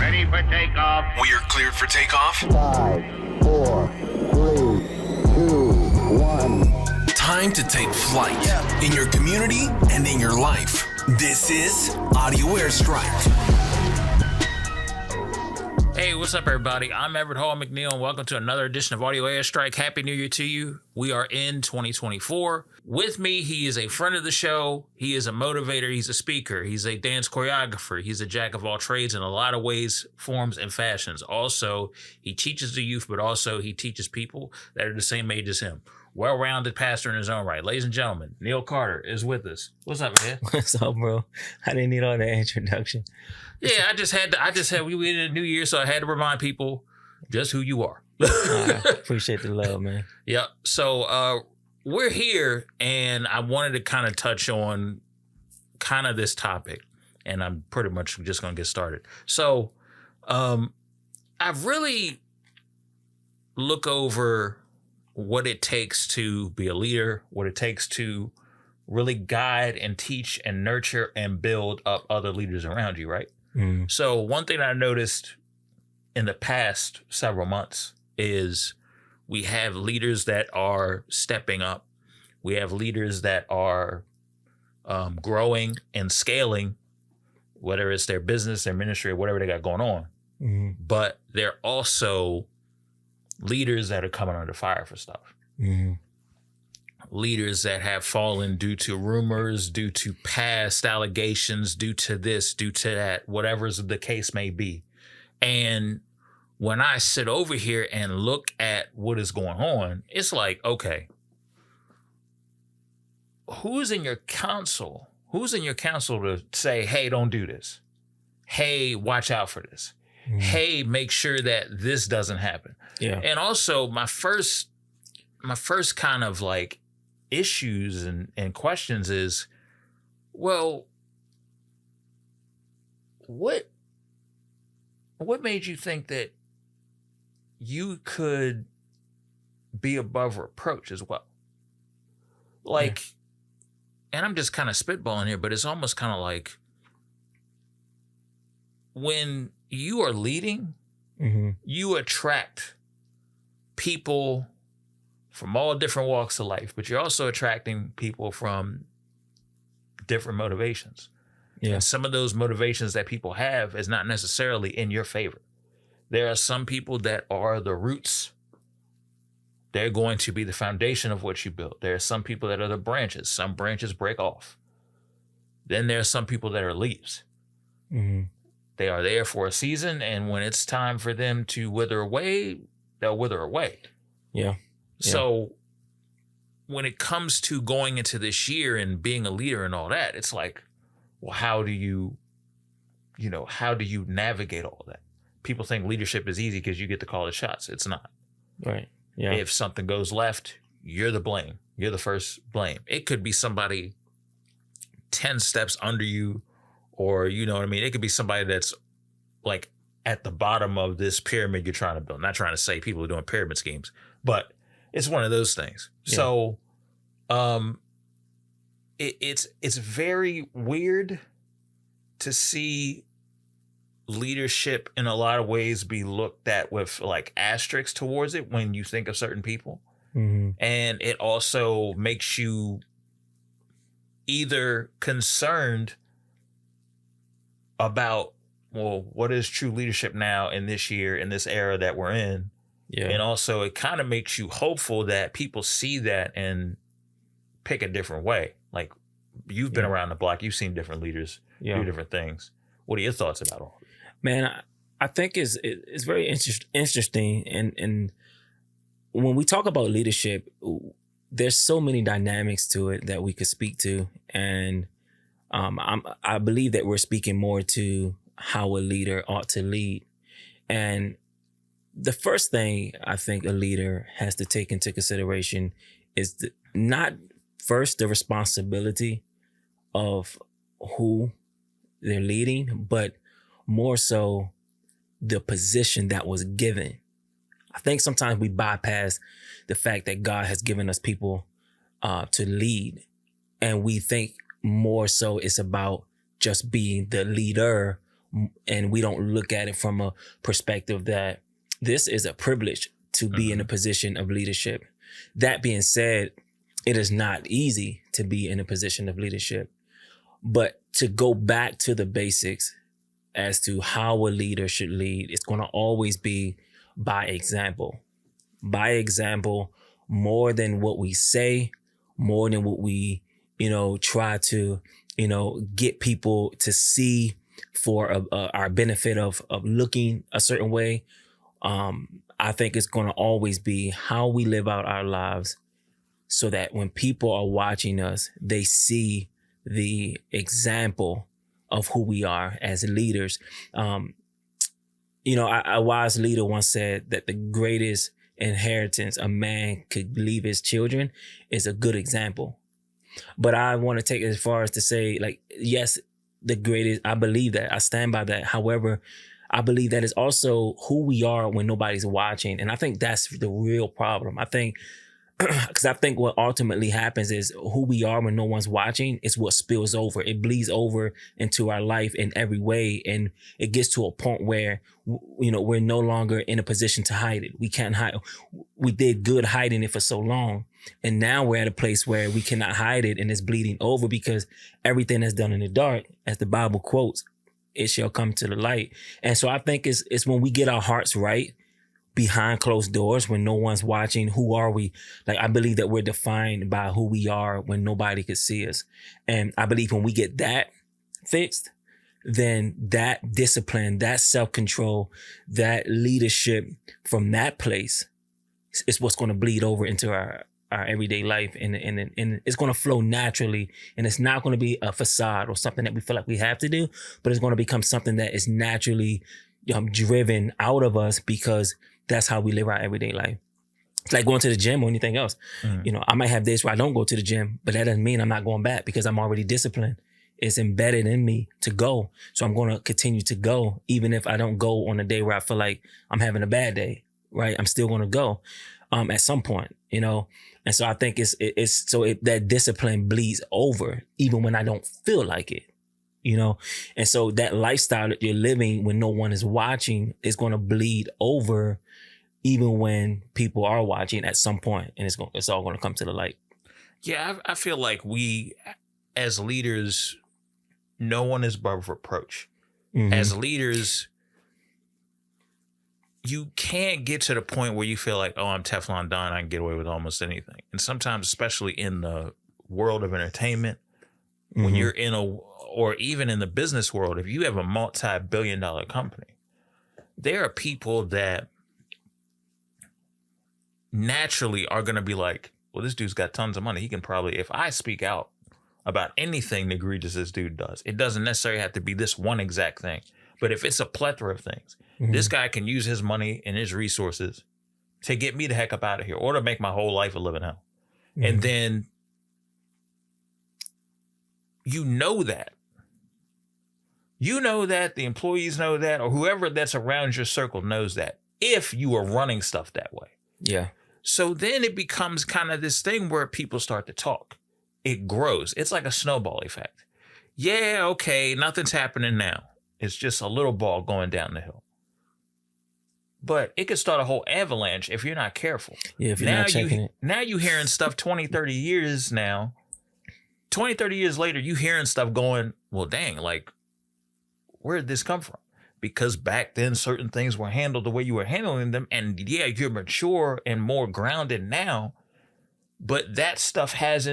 Ready for takeoff. We are cleared for takeoff. 5, 4, 3, 2, 1. Time to take flight in your community and in your life. This is Audio Airstrike. Hey, what's up, everybody? I'm Everett McNeil, and welcome to another edition of Audio Airstrike. Happy New Year to you. We are in 2024. With me, he is a friend of the show. He is a motivator. He's a speaker. He's a dance choreographer. He's a jack of all trades in a lot of ways, forms, and fashions. Also, he teaches the youth, but also he teaches people that are the same age as him. Well-rounded pastor in his own right. Ladies and gentlemen, Neal Carter is with us. What's up, man? What's up, bro? I didn't need all that introduction. Yeah, we in a new year, so I had to remind people just who you are. Appreciate the love, man. Yep. So we're here, and I wanted to kind of touch on kind of this topic, and I'm pretty much just going to get started. So I've really look over what it takes to be a leader, what it takes to really guide and teach and nurture and build up other leaders around you, right? Mm. So one thing I noticed in the past several months is we have leaders that are stepping up. We have leaders that are growing and scaling, whether it's their business, their ministry, or whatever they got going on. Mm-hmm. But they're also leaders that are coming under fire for stuff. Mm-hmm. Leaders that have fallen due to rumors, due to past allegations, due to this, due to that, whatever the case may be. And when I sit over here and look at what is going on, it's like, okay, who's in your counsel? Who's in your counsel to say, hey, don't do this. Hey, watch out for this. Mm-hmm. Hey, make sure that this doesn't happen. Yeah. And also my first kind of like issues and questions is, well, what made you think that you could be above reproach as well? Like, yeah. And I'm just kind of spitballing here, but it's almost kind of like when you are leading, mm-hmm. you attract people from all different walks of life, but you're also attracting people from different motivations. Yeah. And some of those motivations that people have is not necessarily in your favor. There are some people that are the roots. They're going to be the foundation of what you build. There are some people that are the branches. Some branches break off. Then there are some people that are leaves. Mm-hmm. They are there for a season, and when it's time for them to wither away, they'll wither away. Yeah. So when it comes to going into this year and being a leader and all that, it's like, well, how do you navigate all that? People think leadership is easy because you get to call the shots. It's not. Right. Yeah. If something goes left, you're the blame. You're the first blame. It could be somebody 10 steps under you, or, you know what I mean? It could be somebody that's like at the bottom of this pyramid you're trying to build. Not trying to say people are doing pyramid schemes, but it's one of those things. Yeah. So it's very weird to see leadership in a lot of ways be looked at with like asterisks towards it when you think of certain people. Mm-hmm. And it also makes you either concerned about, well, what is true leadership now in this year, in this era that we're in? Yeah. And also it kind of makes you hopeful that people see that and pick a different way. Like, you've been around the block, you've seen different leaders do different things. What are your thoughts about all that? Man, I think it's very interesting. And when we talk about leadership, there's so many dynamics to it that we could speak to. And I believe that we're speaking more to how a leader ought to lead. And the first thing I think a leader has to take into consideration is not first the responsibility of who they're leading, but more so the position that was given. I think sometimes we bypass the fact that God has given us people to lead, and we think more so it's about just being the leader And we don't look at it from a perspective that this is a privilege to be in a position of leadership. That being said, it is not easy to be in a position of leadership. But to go back to the basics as to how a leader should lead, it's going to always be by example. By example, more than what we say, more than what we, try to, get people to see for our benefit of looking a certain way. I think it's going to always be how we live out our lives so that when people are watching us, they see the example of who we are as leaders. A wise leader once said that the greatest inheritance a man could leave his children is a good example. But I want to take it as far as to say, like, yes, the greatest, I believe that. I stand by that. However, I believe that is also who we are when nobody's watching. And I think that's the real problem. I think what ultimately happens is who we are when no one's watching is what spills over. It bleeds over into our life in every way. And it gets to a point where, we're no longer in a position to hide it. We can't hide. We did good hiding it for so long. And now we're at a place where we cannot hide it and it's bleeding over because everything that's done in the dark, as the Bible quotes, it shall come to the light. And so I think it's when we get our hearts right, behind closed doors when no one's watching, who are we? Like, I believe that we're defined by who we are when nobody could see us. And I believe when we get that fixed, then that discipline, that self-control, that leadership from that place is what's going to bleed over into our everyday life. And it's going to flow naturally. And it's not going to be a facade or something that we feel like we have to do, but it's going to become something that is naturally driven out of us because that's how we live our everyday life. It's like going to the gym or anything else. I might have days where I don't go to the gym, but that doesn't mean I'm not going back because I'm already disciplined. It's embedded in me to go. So I'm going to continue to go, even if I don't go on a day where I feel like I'm having a bad day, right? I'm still going to go at some point, And so I think that discipline bleeds over even when I don't feel like it. And so that lifestyle that you're living when no one is watching is going to bleed over even when people are watching at some point, and it's all going to come to the light. Yeah, I feel like we, as leaders, no one is above reproach. Mm-hmm. As leaders, you can't get to the point where you feel like, oh, I'm Teflon Don, I can get away with almost anything. And sometimes, especially in the world of entertainment, when you're or even in the business world, if you have a multi-billion-dollar company, there are people that naturally are going to be like, well, this dude's got tons of money. He can probably, if I speak out about anything egregious this dude does, it doesn't necessarily have to be this one exact thing. But if it's a plethora of things, this guy can use his money and his resources to get me the heck up out of here or to make my whole life a living hell. And then that. The employees know that, or whoever that's around your circle knows that, if you are running stuff that way. Yeah. So then it becomes kind of this thing where people start to talk. It grows. It's like a snowball effect. Yeah, okay, nothing's happening now. It's just a little ball going down the hill. But it could start a whole avalanche if you're not careful. Yeah, if you're not checking it. Now you're hearing stuff 20, 30 years now. 20, 30 years later, you hearing stuff going, well, dang, like, where did this come from? Because back then, certain things were handled the way you were handling them. And yeah, you're mature and more grounded now. But that stuff has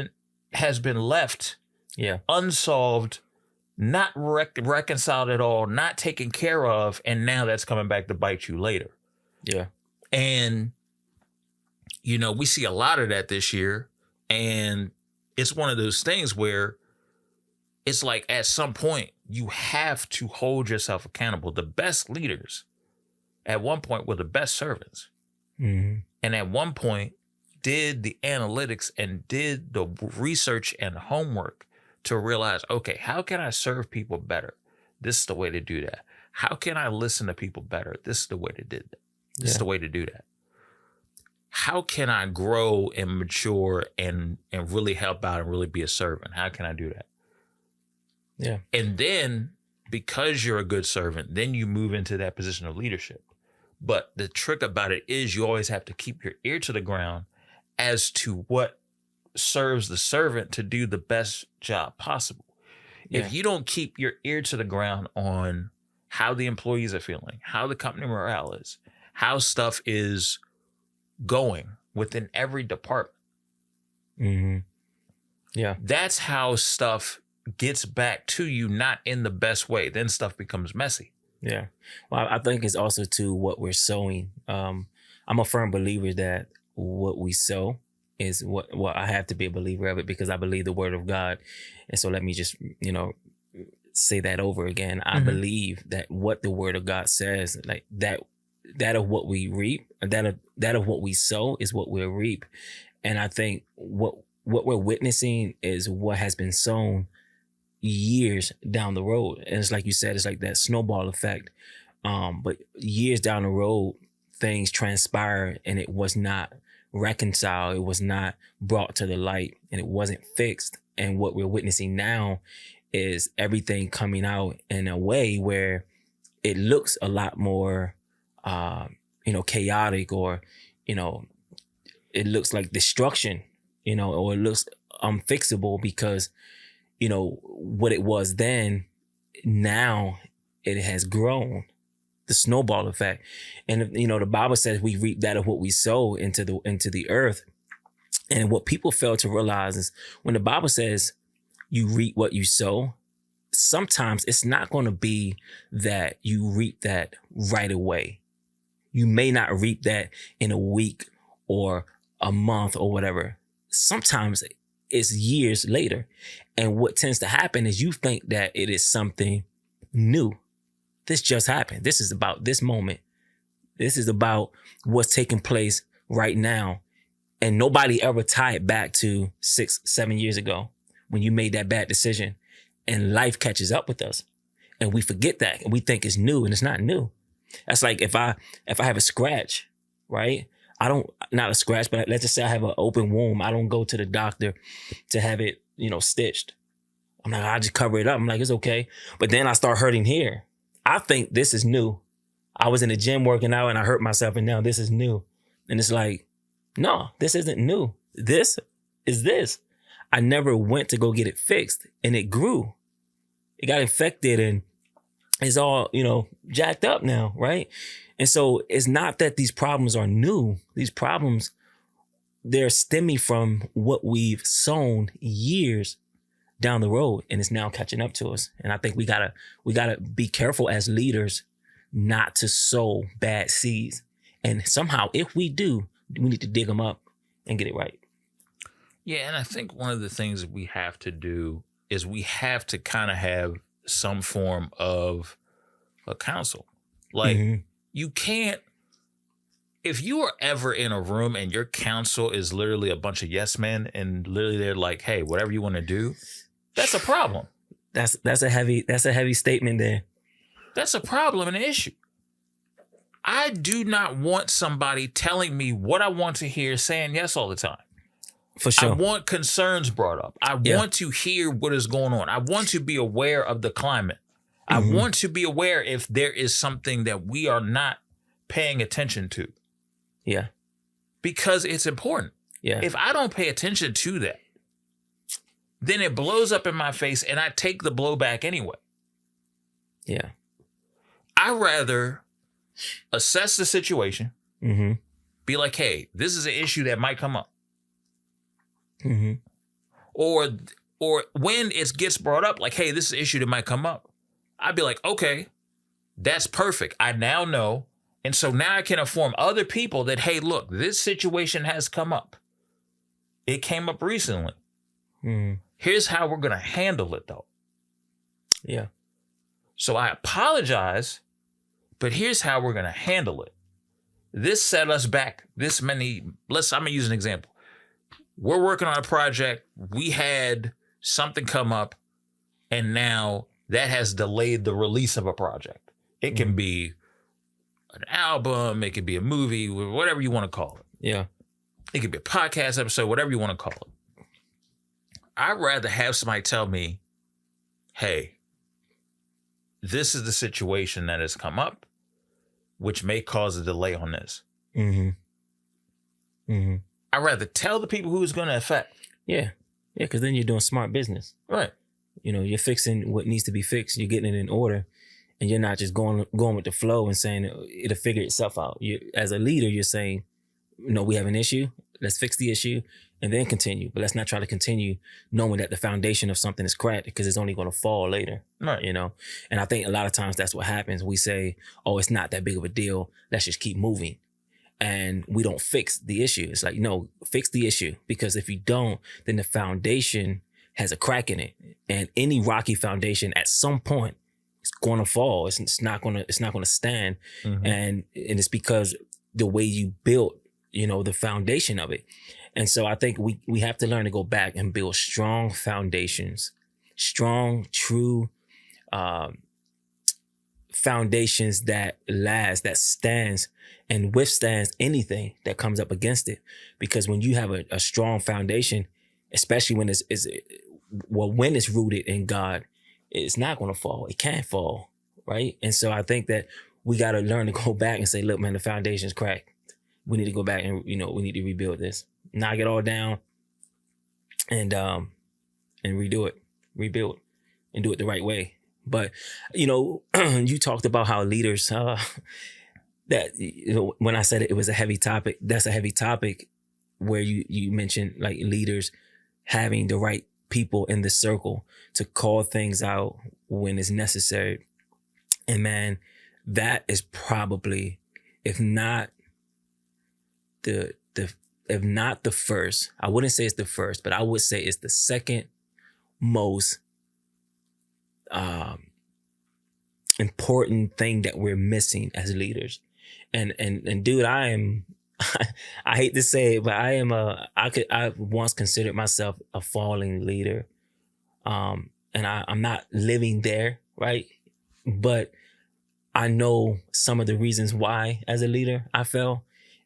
been left unsolved, not reconciled at all, not taken care of. And now that's coming back to bite you later. Yeah. And, we see a lot of that this year. And it's one of those things where it's like at some point you have to hold yourself accountable. The best leaders at one point were the best servants. And at one point did the analytics and did the research and homework to realize, okay, how can I serve people better? This is the way to do that. How can I listen to people better? This is the way to do that. This is the way to do that. How can I grow and mature and really help out and really be a servant? How can I do that? Yeah. And then because you're a good servant, then you move into that position of leadership. But the trick about it is you always have to keep your ear to the ground as to what serves the servant to do the best job possible. Yeah. If you don't keep your ear to the ground on how the employees are feeling, how the company morale is, how stuff is going within every department, Mm-hmm. Yeah. that's how stuff gets back to you, not in the best way. Then stuff becomes messy. Yeah. Well, I think it's also to what we're sowing. I'm a firm believer that what we sow is what I have to be a believer of it because I believe the word of God. And so let me just, say that over again. I believe that what the word of God says, like that of what we reap, that of what we sow is what we'll reap. And I think what we're witnessing is what has been sown years down the road. And it's like you said, it's like that snowball effect. But years down the road, things transpire and it was not reconciled. It was not brought to the light and it wasn't fixed. And what we're witnessing now is everything coming out in a way where it looks a lot more, chaotic, or, it looks like destruction, or it looks unfixable because, what it was then, now it has grown, the snowball effect. And, the Bible says we reap that of what we sow into the earth. And what people fail to realize is when the Bible says you reap what you sow, sometimes it's not going to be that you reap that right away. You may not reap that in a week or a month or whatever. Sometimes it's years later. And what tends to happen is you think that it is something new. This just happened. This is about this moment. This is about what's taking place right now. And nobody ever tied it back to 6-7 years ago when you made that bad decision, and life catches up with us and we forget that and we think it's new, and it's not new. That's like if I have a scratch, right? Not a scratch, but let's just say I have an open wound. I don't go to the doctor to have it, stitched. I'm like, I just cover it up. I'm like, it's okay. But then I start hurting here. I think this is new. I was in the gym working out and I hurt myself and now this is new. And it's like, no, this isn't new. This is this. I never went to go get it fixed and it grew. It got infected and it's all, jacked up now, right? And so it's not that these problems are new. These problems, they're stemming from what we've sown years down the road, and it's now catching up to us. And I think we gotta be careful as leaders not to sow bad seeds. And somehow, if we do, we need to dig them up and get it right. Yeah, and I think one of the things that we have to do is we have to kind of have some form of a counsel. Like, you can't, if you are ever in a room and your counsel is literally a bunch of yes men and literally they're like, hey, whatever you want to do, that's a problem. That's a heavy statement there. That's a problem and an issue. I do not want somebody telling me what I want to hear, saying yes all the time. For sure. I want concerns brought up. I want to hear what is going on. I want to be aware of the climate. I want to be aware if there is something that we are not paying attention to. Yeah. Because it's important. Yeah. If I don't pay attention to that, then it blows up in my face and I take the blowback anyway. Yeah. I rather assess the situation, be like, hey, this is an issue that might come up. Or when it gets brought up, like, hey, this is an issue that might come up. I'd be like, okay, that's perfect. I now know. And so now I can inform other people that, hey, look, this situation has come up. It came up recently. Here's how we're going to handle it, though. Yeah. So I apologize, but here's how we're going to handle it. This set us back this many. I'm going to use an example. We're working on a project. We had something come up, and now that has delayed the release of a project. It can be an album. It could be a movie, whatever you want to call it. Yeah. It could be a podcast episode, whatever you want to call it. I'd rather have somebody tell me, hey, this is the situation that has come up, which may cause a delay on this. I'd rather tell the people who it's going to affect. Yeah. Yeah, because then you're doing smart business. Right. You know, you're fixing what needs to be fixed. You're getting it in order. And you're not just going with the flow and saying it'll figure itself out. As a leader, you're saying, no, we have an issue. Let's fix the issue and then continue. But let's not try to continue knowing that the foundation of something is cracked because it's only going to fall later. Right. You know? And I think a lot of times that's what happens. We say, oh, it's not that big of a deal. Let's just keep moving. And we don't fix the issue. It's like, no, fix the issue. Because if you don't, then the foundation has a crack in it. And any rocky foundation at some point, it's going to fall. It's not going to stand. And it's because the way you built, you know, the foundation of it. And so I think we have to learn to go back and build strong foundations, strong, true foundations that last, that stands and withstands anything that comes up against it. Because when you have a strong foundation, especially when when it's rooted in God, it's not going to fall. It can't fall, right? And so I think that we got to learn to go back and say, look, man, the foundation's cracked. We need to go back and, you know, we need to rebuild this, knock it all down and redo it, rebuild and do it the right way. But, you know, you talked about how leaders, that, you know, when I said it was a heavy topic, that's a heavy topic where you mentioned like leaders having the right people in the circle to call things out when it's necessary. And man, that is probably, if not the first, I wouldn't say it's the first, but I would say it's the second most important thing that we're missing as leaders. And dude, I hate to say it, but I once considered myself a falling leader. And I'm not living there, right? But I know some of the reasons why as a leader I fell.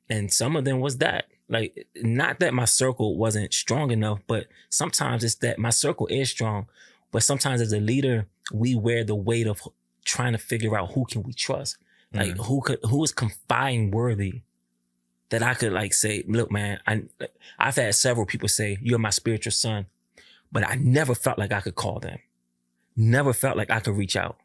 And some of them was that, like, not that my circle wasn't strong enough, but sometimes it's that my circle is strong. But sometimes as a leader, we wear the weight of trying to figure out who can we trust? Like who is confiding worthy that I could like say, look, man, I've had several people say, you're my spiritual son, but I never felt like I could call them. Never felt like I could reach out.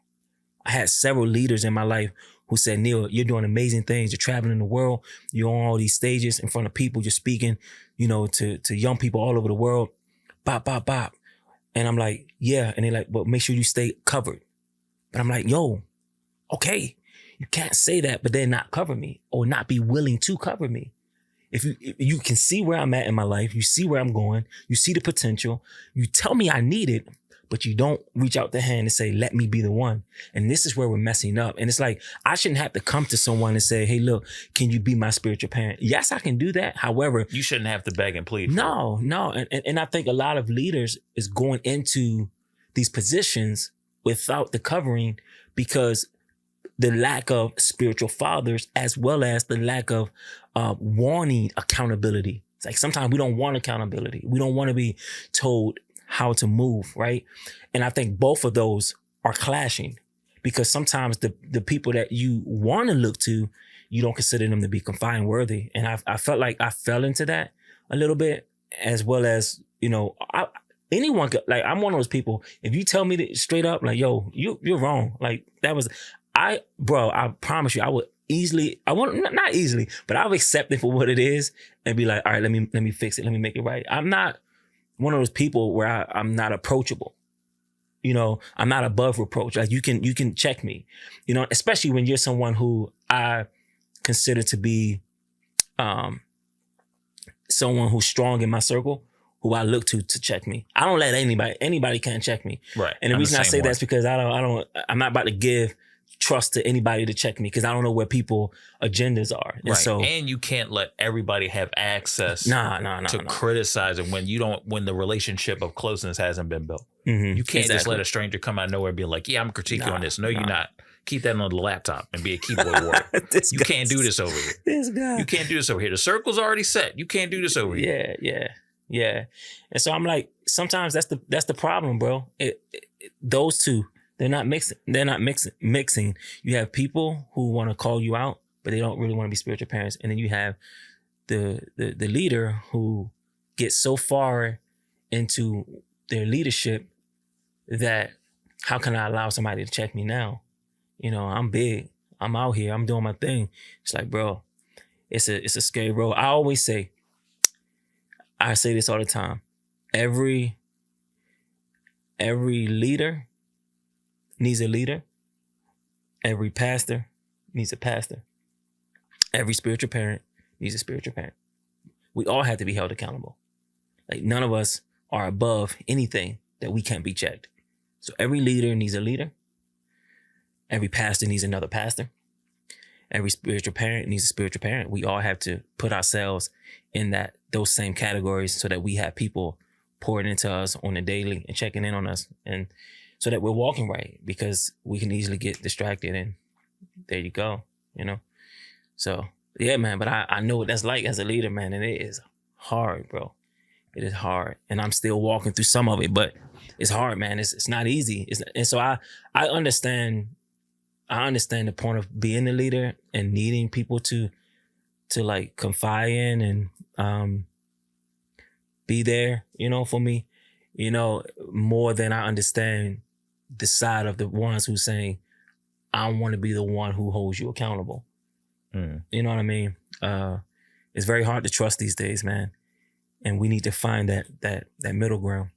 I had several leaders in my life who said, Neal, you're doing amazing things. You're traveling the world. You're on all these stages in front of people. You're speaking, you know, to young people all over the world. Bop, bop, bop. And I'm like, yeah. And they're like, but make sure you stay covered. But I'm like, yo, okay. You can't say that, but then not cover me or not be willing to cover me. If you can see where I'm at in my life, you see where I'm going, you see the potential, you tell me I need it, but you don't reach out the hand and say, let me be the one. And this is where we're messing up. And it's like, I shouldn't have to come to someone and say, hey, look, can you be my spiritual parent? Yes, I can do that. However, you shouldn't have to beg and plead. No. And I think a lot of leaders is going into these positions without the covering because the lack of spiritual fathers, as well as the lack of wanting accountability. It's like sometimes we don't want accountability. We don't want to be told how to move, right? And I think both of those are clashing because sometimes the people that you want to look to, you don't consider them to be confiding worthy. And I felt like I fell into that a little bit, as well as, you know, anyone could, like, I'm one of those people, if you tell me that straight up, like, yo, you're wrong. Like that was, I promise you, I would easily, not easily, but I would accept it for what it is and be like, all right, let me fix it. Let me make it right. I'm not one of those people where I'm not approachable. You know, I'm not above reproach. Like you can check me, you know, especially when you're someone who I consider to be someone who's strong in my circle, who I look to check me. I don't let anybody can't check me. Right. And the reason I say that's because I'm not about to give trust to anybody to check me because I don't know where people agendas are. And right. So, and you can't let everybody have access to criticize it when the relationship of closeness hasn't been built. Mm-hmm. You can't just let a stranger come out of nowhere and be like, yeah, I'm critiquing on this. No, you're not. Keep that on the laptop and be a keyboard warrior. You can't do this over here. This guy. You can't do this over here. The circle's already set. You can't do this over here. Yeah. And so I'm like, sometimes that's the problem, bro. Those two, They're not mixing. Mixing. You have people who want to call you out, but they don't really want to be spiritual parents. And then you have the leader who gets so far into their leadership that how can I allow somebody to check me now? You know, I'm big. I'm out here. I'm doing my thing. It's like, bro, it's a scary road. I say this all the time. Every leader needs a leader. Every pastor needs a pastor. Every spiritual parent needs a spiritual parent. We all have to be held accountable. Like none of us are above anything that we can't be checked. So every leader needs a leader. Every pastor needs another pastor. Every spiritual parent needs a spiritual parent. We all have to put ourselves in those same categories so that we have people pouring into us on a daily and checking in on us, and so that we're walking right, because we can easily get distracted, and there you go, you know? So yeah, man, but I know what that's like as a leader, man, and it is hard, bro. It is hard, and I'm still walking through some of it, but it's hard, man. It's not easy. And so I understand the point of being a leader and needing people to like confide in and be there, you know, for me, you know, more than I understand the side of the ones who saying, I want to be the one who holds you accountable. You know what I mean? It's very hard to trust these days, man. And we need to find that middle ground.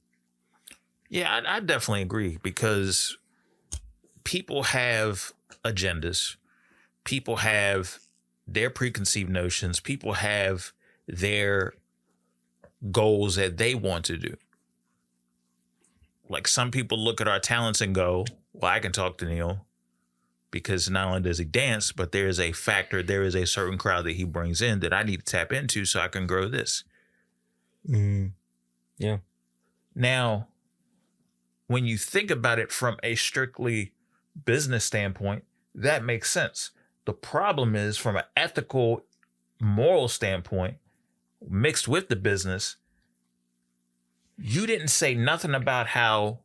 Yeah, I definitely agree, because people have agendas. People have their preconceived notions. People have their goals that they want to do. Like some people look at our talents and go, well, I can talk to Neal because not only does he dance, but there is a factor, there is a certain crowd that he brings in that I need to tap into so I can grow this. Yeah. Now, when you think about it from a strictly business standpoint, that makes sense. The problem is from an ethical, moral standpoint, mixed with the business, you didn't say nothing about how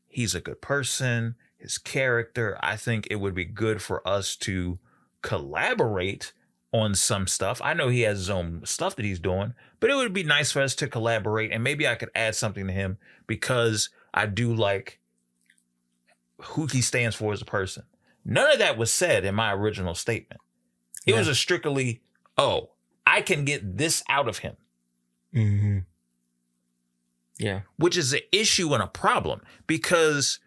he's a good person, his character. I think it would be good for us to collaborate on some stuff. I know he has his own stuff that he's doing, but it would be nice for us to collaborate, and maybe I could add something to him because I do like who he stands for as a person. None of that was said in my original statement. It was a strictly, I can get this out of him. Mm-hmm. Yeah. Which is an issue and a problem, because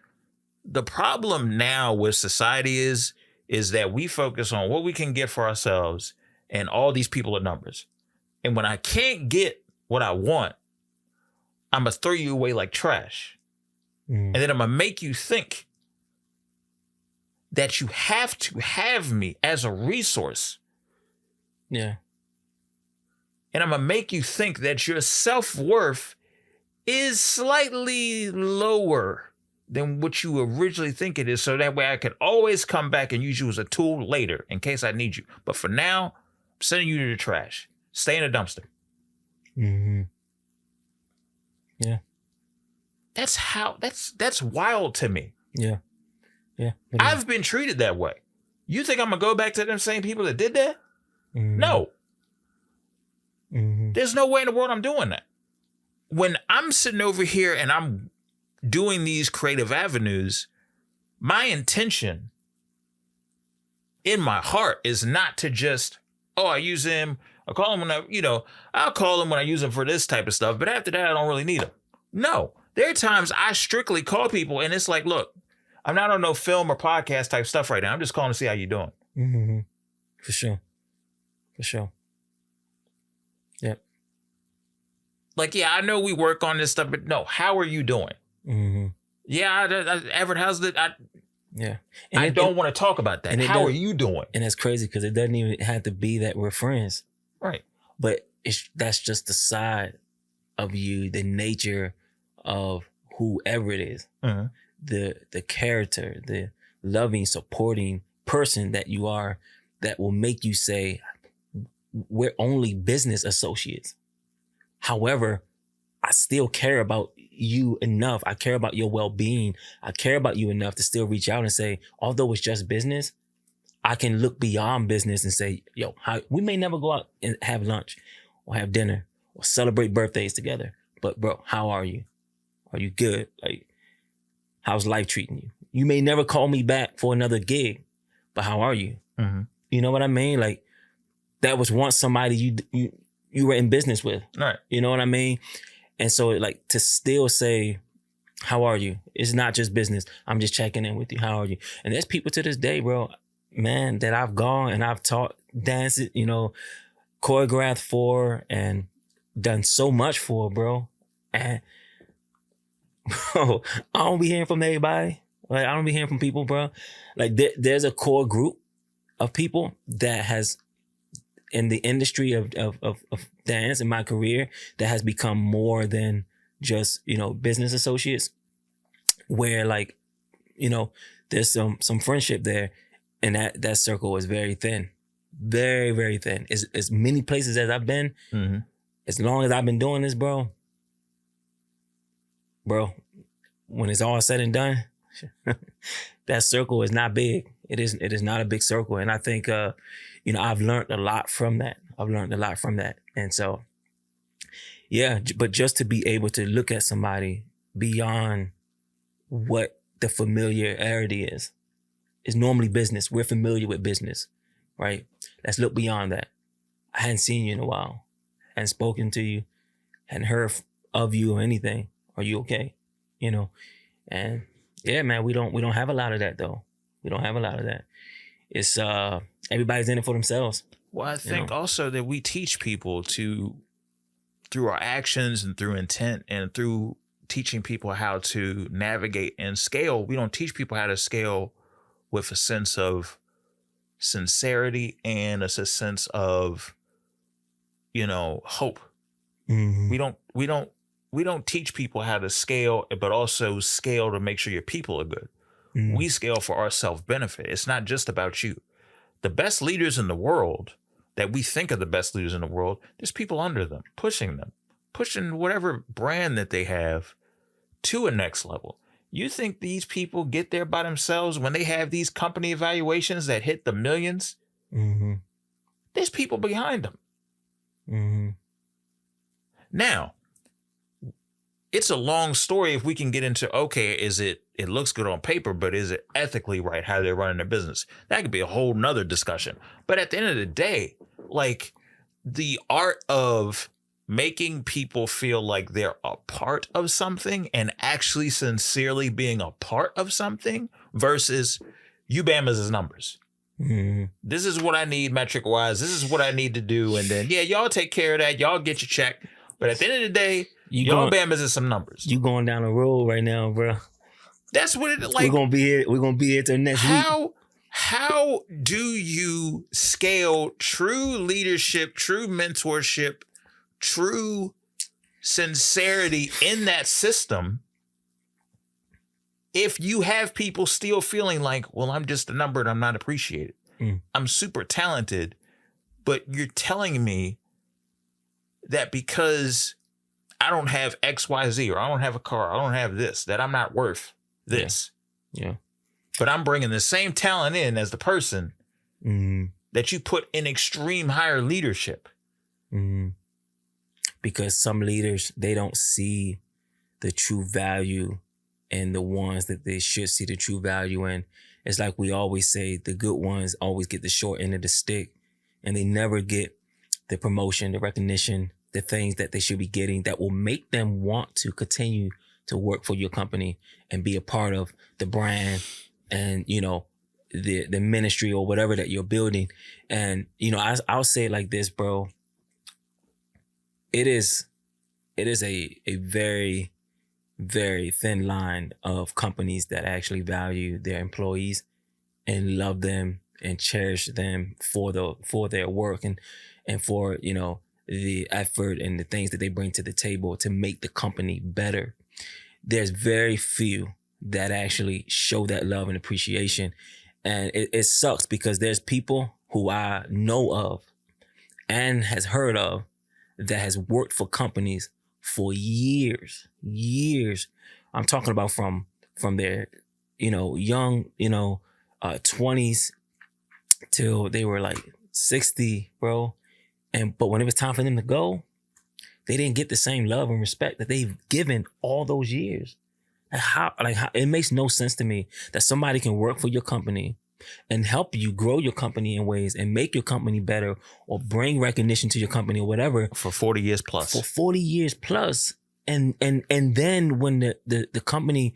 the problem now with society is that we focus on what we can get for ourselves, and all these people are numbers. And when I can't get what I want, I'm going to throw you away like trash. And then I'm going to make you think that you have to have me as a resource. Yeah. And I'm going to make you think that your self-worth is slightly lower than what you originally think it is. So that way I could always come back and use you as a tool later in case I need you. But for now, I'm sending you to the trash. Stay in the dumpster. Mm-hmm. Yeah. That's wild to me. Yeah. Yeah. I've been treated that way. You think I'm going to go back to them same people that did that? Mm-hmm. No. Mm-hmm. There's no way in the world I'm doing that. When I'm sitting over here and I'm doing these creative avenues, my intention in my heart is not to just, I use him. I call him when I'll call him when I use him for this type of stuff. But after that, I don't really need him. No, there are times I strictly call people and it's like, look, I'm not on no film or podcast type stuff right now. I'm just calling to see how you're doing. Mm-hmm. For sure. Yep. Like, yeah, I know we work on this stuff, but no, how are you doing? Mm-hmm. Yeah, Everett, how's the... Yeah. I don't want to talk about that. How are you doing? And it's crazy because it doesn't even have to be that we're friends. Right. But that's just the side of you, the nature of whoever it is. Mm-hmm. The character, the loving, supporting person that you are, that will make you say, we're only business associates. However, I still care about you enough. I care about your well-being. I care about you enough to still reach out and say, although it's just business, I can look beyond business and say, yo, we may never go out and have lunch or have dinner or celebrate birthdays together. But bro, how are you? Are you good? Like, how's life treating you? You may never call me back for another gig, but how are you? Mm-hmm. You know what I mean? Like, that was once somebody you were in business with. Right. You know what I mean? And so, like, to still say, how are you? It's not just business. I'm just checking in with you. How are you? And there's people to this day, bro, man, that I've gone and I've taught dance, you know, choreographed for and done so much for, bro. And bro, I don't be hearing from everybody. Like, I don't be hearing from people, bro. Like, there's a core group of people that has, in the industry of dance in my career, that has become more than just, you know, business associates, where, like, you know, there's some friendship there, and that circle is very thin. Very, very thin. As many places as I've been, mm-hmm. as long as I've been doing this, bro, when it's all said and done, that circle is not big. It is not a big circle. And I think, you know, I've learned a lot from that. And so, yeah, but just to be able to look at somebody beyond what the familiarity is normally business. We're familiar with business, right? Let's look beyond that. I hadn't seen you in a while, hadn't spoken to you, hadn't heard of you or anything. Are you okay? You know, and yeah, man, we don't have a lot of that though. We don't have a lot of that. It's everybody's in it for themselves. Well, I think also that we teach people to, through our actions and through intent and through teaching people how to navigate and scale, we don't teach people how to scale with a sense of sincerity and a sense of, you know, hope. Mm-hmm. We don't teach people how to scale, but also scale to make sure your people are good. Mm-hmm. We scale for our self-benefit. It's not just about you. The best leaders in the world that we think are the best leaders in the world, there's people under them, pushing whatever brand that they have to a next level. You think these people get there by themselves when they have these company evaluations that hit the millions? Mm-hmm. There's people behind them. Mm-hmm. Now, it's a long story if we can get into, okay, it looks good on paper, but is it ethically right how they're running their business? That could be a whole nother discussion. But at the end of the day, like, the art of making people feel like they're a part of something and actually sincerely being a part of something versus you Bamas as numbers. Mm-hmm. This is what I need metric wise. This is what I need to do. And then, yeah, y'all take care of that. Y'all get your check. But at the end of the day, y'all Bamas is some numbers. You going down the road right now, bro. That's what it like. We're gonna be here till next week. How do you scale true leadership, true mentorship, true sincerity in that system if you have people still feeling like, well, I'm just a number and I'm not appreciated. I'm super talented, but you're telling me that because I don't have XYZ or I don't have a car, I don't have this, that I'm not worth this. Yeah. But I'm bringing the same talent in as the person that you put in extreme higher leadership. Mm-hmm. Because some leaders, they don't see the true value in the ones that they should see the true value in. It's like we always say, the good ones always get the short end of the stick, and they never get the promotion, the recognition, the things that they should be getting that will make them want to continue to work for your company and be a part of the brand and, you know, the ministry or whatever that you're building. And, you know, I'll say it like this, bro. It is a very, very thin line of companies that actually value their employees and love them and cherish them for their work and for, you know, the effort and the things that they bring to the table to make the company better. There's very few that actually show that love and appreciation. And it sucks because there's people who I know of and has heard of that has worked for companies for years. I'm talking about from their, young, 20s till they were like 60, bro. But when it was time for them to go, they didn't get the same love and respect that they've given all those years. How it makes no sense to me that somebody can work for your company and help you grow your company in ways and make your company better or bring recognition to your company or whatever For 40 years plus. for 40 years plus. And then when the company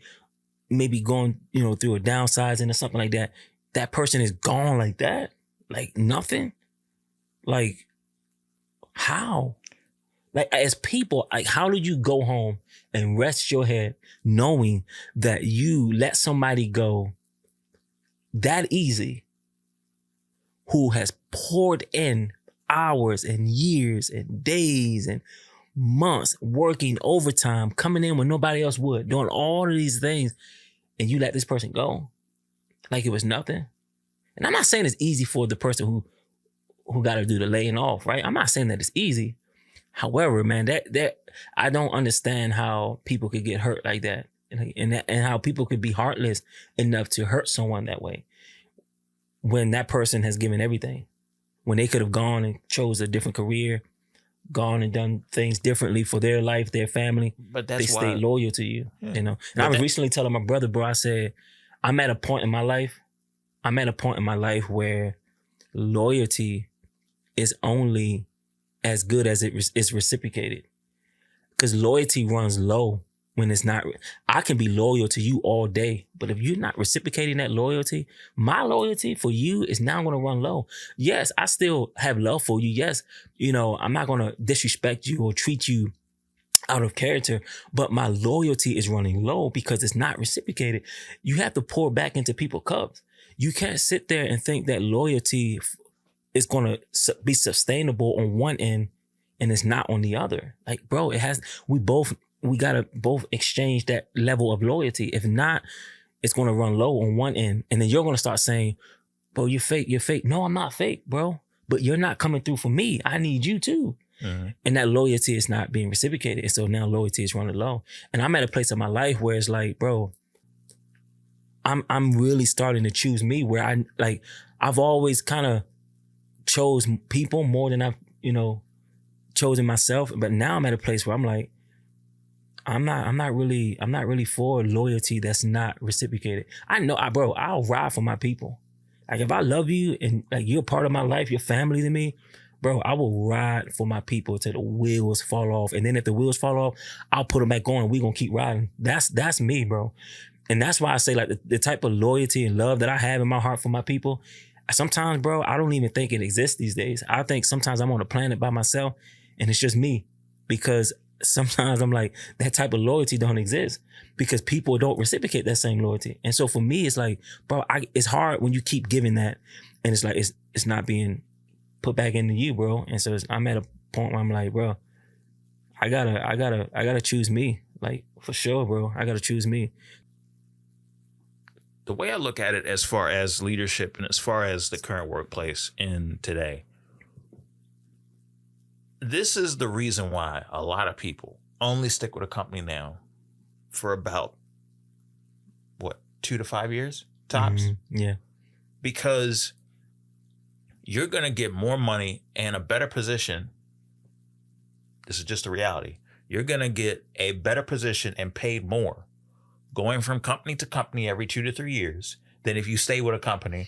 may be going, through a downsizing or something like that, that person is gone like that, like nothing. Like, how? Like, as people, like, how do you go home and rest your head knowing that you let somebody go that easy who has poured in hours and years and days and months working overtime, coming in when nobody else would, doing all of these things, and you let this person go like it was nothing? And I'm not saying it's easy for the person who got to do the laying off, right? I'm not saying that it's easy. However, man, that I don't understand how people could get hurt like that, and how people could be heartless enough to hurt someone that way when that person has given everything, when they could have gone and chose a different career, gone and done things differently for their life, their family. But that's they why stayed loyal to you, Yeah. And But I was recently telling my brother, bro, I said, I'm at a point in my life where loyalty is only as good as it is reciprocated. Because loyalty runs low when it's not. I can be loyal to you all day, but if you're not reciprocating that loyalty, my loyalty for you is now going to run low. Yes, I still have love for you. Yes, I'm not going to disrespect you or treat you out of character, but my loyalty is running low because it's not reciprocated. You have to pour back into people's cups. You can't sit there and think that loyalty is going to be sustainable on one end and it's not on the other. Like, bro, we got to both exchange that level of loyalty. If not, it's going to run low on one end. And then you're going to start saying, bro, you're fake. No, I'm not fake, bro. But you're not coming through for me. I need you too. Mm-hmm. And that loyalty is not being reciprocated. And so now loyalty is running low. And I'm at a place in my life where it's like, bro, I'm really starting to choose me, where I've always kind of chose people more than I've, chosen myself. But now I'm at a place where I'm like, I'm not really for loyalty that's not reciprocated. I know, bro, I'll ride for my people. Like, if I love you and like you're part of my life, you're family to me, bro, I will ride for my people till the wheels fall off. And then if the wheels fall off, I'll put them back on and we're going to keep riding. That's me, bro. And that's why I say, like, the type of loyalty and love that I have in my heart for my people, sometimes, bro, I don't even think it exists these days. I think sometimes I'm on a planet by myself and it's just me, because sometimes I'm like, that type of loyalty don't exist because people don't reciprocate that same loyalty. And so for me, it's like, bro, it's hard when you keep giving that and it's like, it's not being put back into you, bro. And so I'm at a point where I'm like, bro, I gotta choose me. Like, for sure, bro. I gotta choose me. The way I look at it, as far as leadership and as far as the current workplace in today, this is the reason why a lot of people only stick with a company now for about, 2 to 5 years tops? Mm-hmm. Yeah. Because you're going to get more money and a better position. This is just a reality. You're going to get a better position and paid more going from company to company every 2 to 3 years than if you stay with a company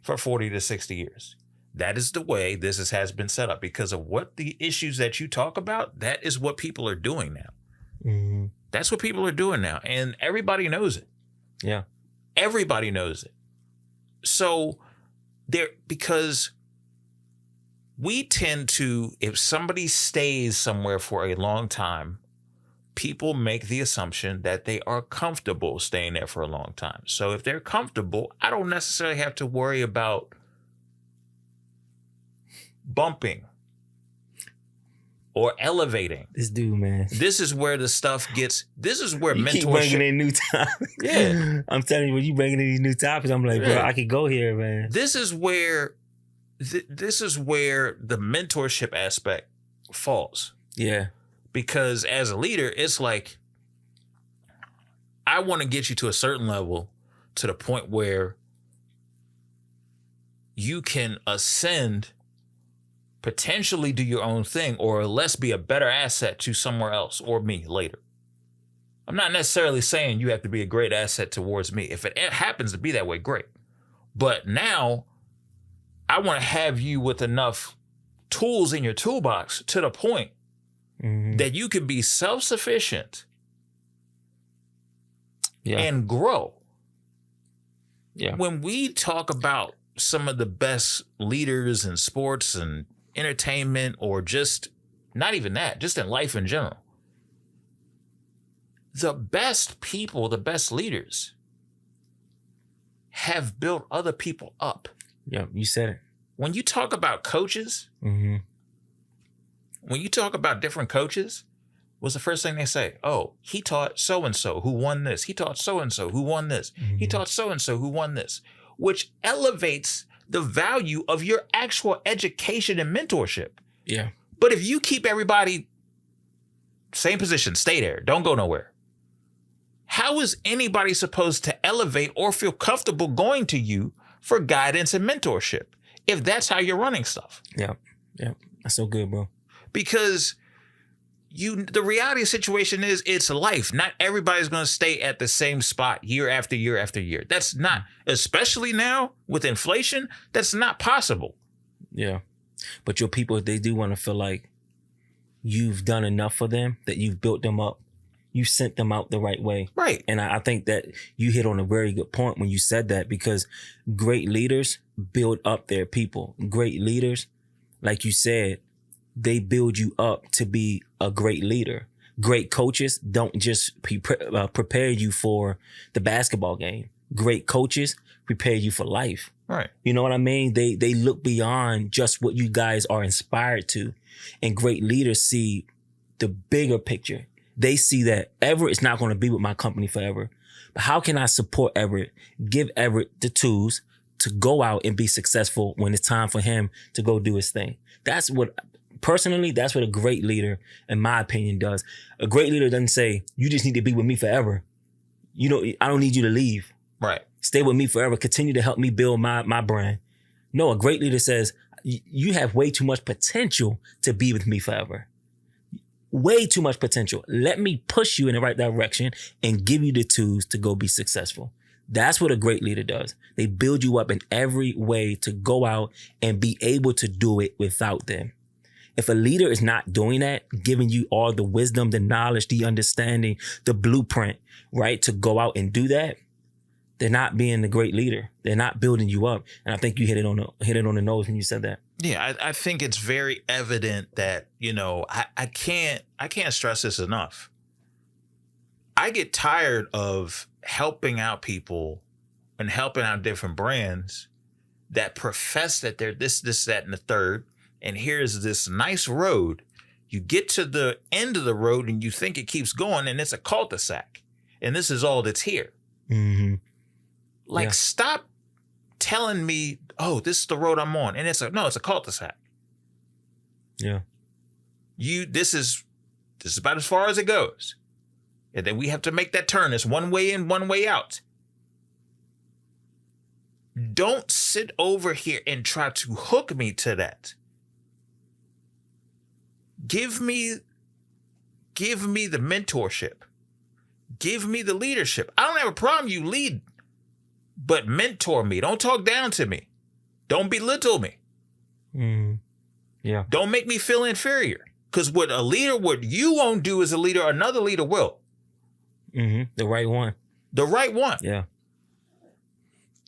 for 40 to 60 years. That is the way this has been set up because of what the issues that you talk about. That is what people are doing now. Mm-hmm. That's what people are doing now. And everybody knows it. Yeah. Everybody knows it. So because we tend to, if somebody stays somewhere for a long time, people make the assumption that they are comfortable staying there for a long time. So if they're comfortable, I don't necessarily have to worry about bumping or elevating. This dude, man. This is where the stuff gets, this is where you mentorship. Keep bringing in new topics. Yeah. I'm telling you, when you bringing in these new topics, I'm like, bro, I could go here, man. This is where the mentorship aspect falls. Yeah. Because as a leader, it's like, I want to get you to a certain level, to the point where you can ascend, potentially do your own thing, or at least be a better asset to somewhere else or me later. I'm not necessarily saying you have to be a great asset towards me. If it happens to be that way, great. But now I want to have you with enough tools in your toolbox to the point that you can be self-sufficient and grow. Yeah. When we talk about some of the best leaders in sports and entertainment, or just not even that, just in life in general, the best people, the best leaders have built other people up. Yeah, you said it. When you talk about coaches, when you talk about different coaches, what's the first thing they say? Oh, he taught so-and-so who won this. He taught so-and-so who won this. He taught so-and-so who won this, which elevates the value of your actual education and mentorship. Yeah. But if you keep everybody same position, stay there, don't go nowhere, how is anybody supposed to elevate or feel comfortable going to you for guidance and mentorship if that's how you're running stuff? Yeah. Yeah. That's so good, bro. Because the reality of the situation is, it's life. Not everybody's going to stay at the same spot year after year after year. That's not, especially now with inflation, that's not possible. Yeah. But your people, they do want to feel like you've done enough for them, that you've built them up. You sent them out the right way. Right. And I think that you hit on a very good point when you said that, because great leaders build up their people. Great leaders, like you said, they build you up to be a great leader. Great coaches don't just prepare you for the basketball game. Great coaches prepare you for life. Right. You know what I mean? They look beyond just what you guys are inspired to. And great leaders see the bigger picture. They see that Everett is not going to be with my company forever. But how can I support Everett? Give Everett the tools to go out and be successful when it's time for him to go do his thing. Personally, that's what a great leader, in my opinion, does. A great leader doesn't say, you just need to be with me forever. I don't need you to leave. Right. Stay with me forever. Continue to help me build my brand. No, a great leader says, you have way too much potential to be with me forever. Way too much potential. Let me push you in the right direction and give you the tools to go be successful. That's what a great leader does. They build you up in every way to go out and be able to do it without them. If a leader is not doing that, giving you all the wisdom, the knowledge, the understanding, the blueprint, right, to go out and do that, they're not being the great leader. They're not building you up. And I think you hit it on the nose when you said that. Yeah, I think it's very evident that, I can't stress this enough. I get tired of helping out people and helping out different brands that profess that they're this, that, and the third. And here's this nice road. You get to the end of the road and you think it keeps going, and it's a cul-de-sac. And this is all that's here. Mm-hmm. Stop telling me, oh, this is the road I'm on. And it's a cul-de-sac. Yeah. This is about as far as it goes. And then we have to make that turn. It's one way in, one way out. Don't sit over here and try to hook me to that. Give me the mentorship. Give me the leadership. I don't have a problem you lead, but mentor me. Don't talk down to me. Don't belittle me. Yeah. Don't make me feel inferior. Because what you won't do as a leader, another leader will. The right one. The right one. Yeah.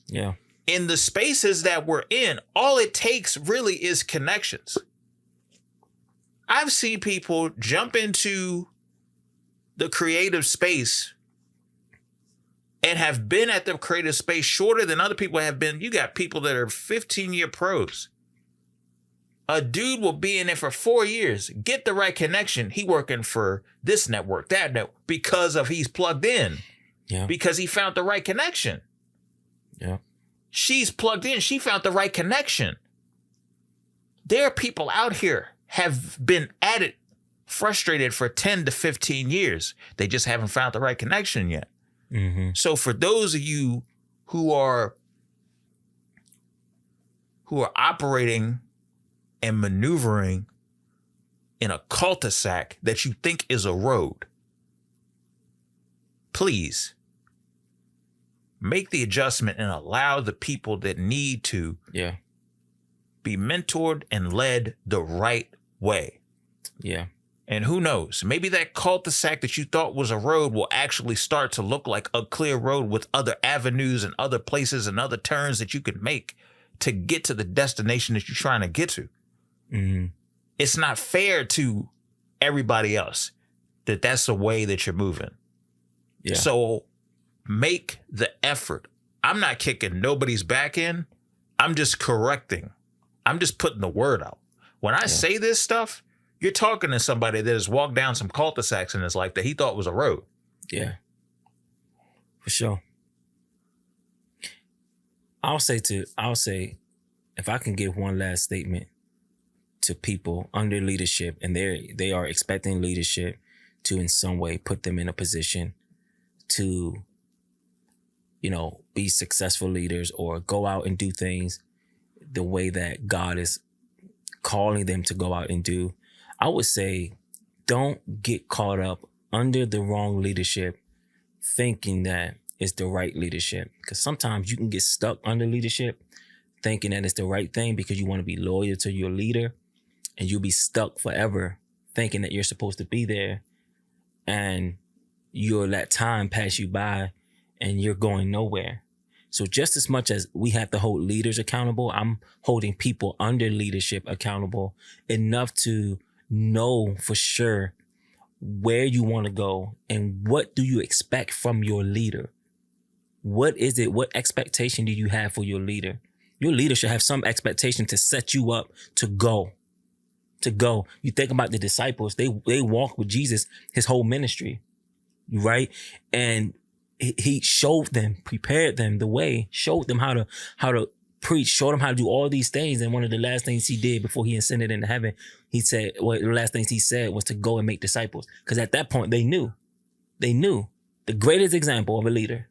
Yeah. In the spaces that we're in, all it takes really is connections. I've seen people jump into the creative space and have been at the creative space shorter than other people have been. You got people that are 15-year pros. A dude will be in there for 4 years, get the right connection. He working for this network, that network, because of he's plugged in. Yeah. Because he found the right connection. Yeah. She's plugged in. She found the right connection. There are people out here have been at it frustrated for 10 to 15 years. They just haven't found the right connection yet. So for those of you who are operating and maneuvering in a cul-de-sac that you think is a road, please make the adjustment and allow the people that need to be mentored and led the right way. Yeah. And who knows, maybe that cul-de-sac that you thought was a road will actually start to look like a clear road with other avenues and other places and other turns that you can make to get to the destination that you're trying to get to. It's not fair to everybody else that that's the way that you're moving. Yeah. So make the effort. I'm not kicking nobody's back in. I'm just correcting. I'm just putting the word out. When I say this stuff, you're talking to somebody that has walked down some cul-de-sacs in his life that he thought was a road. Yeah. For sure. I'll say, if I can give one last statement to people under leadership, and they are expecting leadership to in some way put them in a position to, be successful leaders or go out and do things the way that God is calling them to go out and do. I would say, don't get caught up under the wrong leadership thinking that it's the right leadership. Because sometimes you can get stuck under leadership thinking that it's the right thing because you want to be loyal to your leader, and you'll be stuck forever thinking that you're supposed to be there, and you'll let time pass you by and you're going nowhere. So just as much as we have to hold leaders accountable, I'm holding people under leadership accountable enough to know for sure where you want to go and what do you expect from your leader. What is it? What expectation do you have for your leader? Your leader should have some expectation to set you up to go. You think about the disciples, they walked with Jesus his whole ministry, right? And he showed them, prepared them the way, showed them how to preach, showed them how to do all these things. And one of the last things he did before he ascended into heaven, the last things he said was to go and make disciples. Because at that point they knew the greatest example of a leader.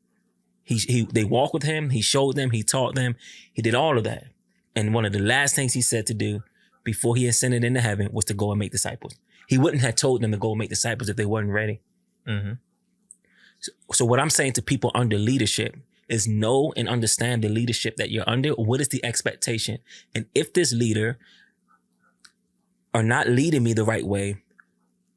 They walked with him, he showed them, he taught them, he did all of that. And one of the last things he said to do before he ascended into heaven was to go and make disciples. He wouldn't have told them to go and make disciples if they weren't ready. So what I'm saying to people under leadership is know and understand the leadership that you're under. What is the expectation? And if this leader are not leading me the right way,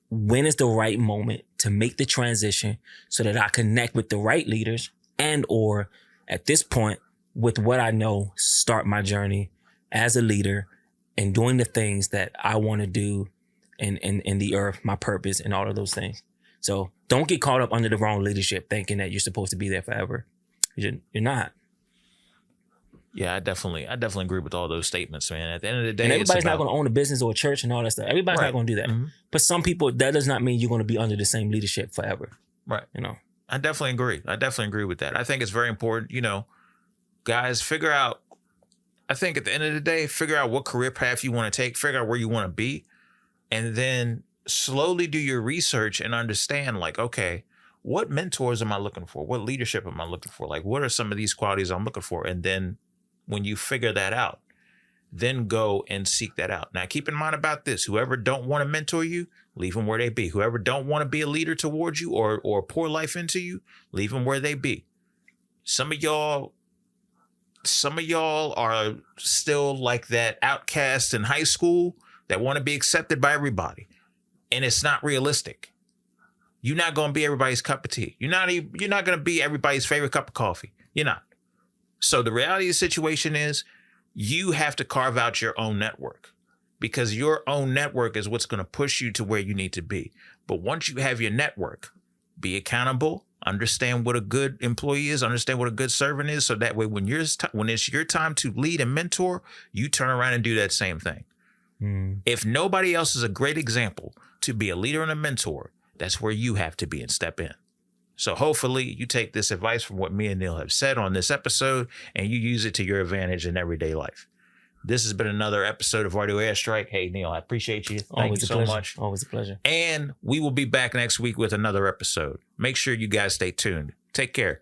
when is the right moment to make the transition so that I connect with the right leaders, and or at this point, with what I know, start my journey as a leader and doing the things that I want to do in the earth, my purpose and all of those things. So don't get caught up under the wrong leadership thinking that you're supposed to be there forever. You're not. Yeah, I definitely agree with all those statements, man. At the end of the day, and everybody's not going to own a business or a church and all that stuff. Everybody's not going to do that. But some people, that does not mean you're going to be under the same leadership forever. Right. I definitely agree with that. I think it's very important, guys, figure out, I think at the end of the day, figure out what career path you want to take, figure out where you want to be, and then slowly do your research and understand, like, okay, what mentors am I looking for? What leadership am I looking for? Like, what are some of these qualities I'm looking for? And then when you figure that out, then go and seek that out. Now, keep in mind about this. Whoever don't want to mentor you, leave them where they be. Whoever don't want to be a leader towards you or pour life into you, leave them where they be. Some of y'all are still like that outcast in high school that want to be accepted by everybody. And it's not realistic. You're not going to be everybody's cup of tea. You're not going to be everybody's favorite cup of coffee. You're not. So the reality of the situation is you have to carve out your own network, because your own network is what's going to push you to where you need to be. But once you have your network, be accountable, understand what a good employee is, understand what a good servant is. So that way, when it's your time to lead and mentor, you turn around and do that same thing. If nobody else is a great example to be a leader and a mentor, that's where you have to be and step in. So hopefully you take this advice from what me and Neal have said on this episode and you use it to your advantage in everyday life. This has been another episode of Radio Airstrike. Hey, Neal, I appreciate you. Thank Always you a so pleasure. much. Always a pleasure. And we will be back next week with another episode. Make sure you guys stay tuned. Take care.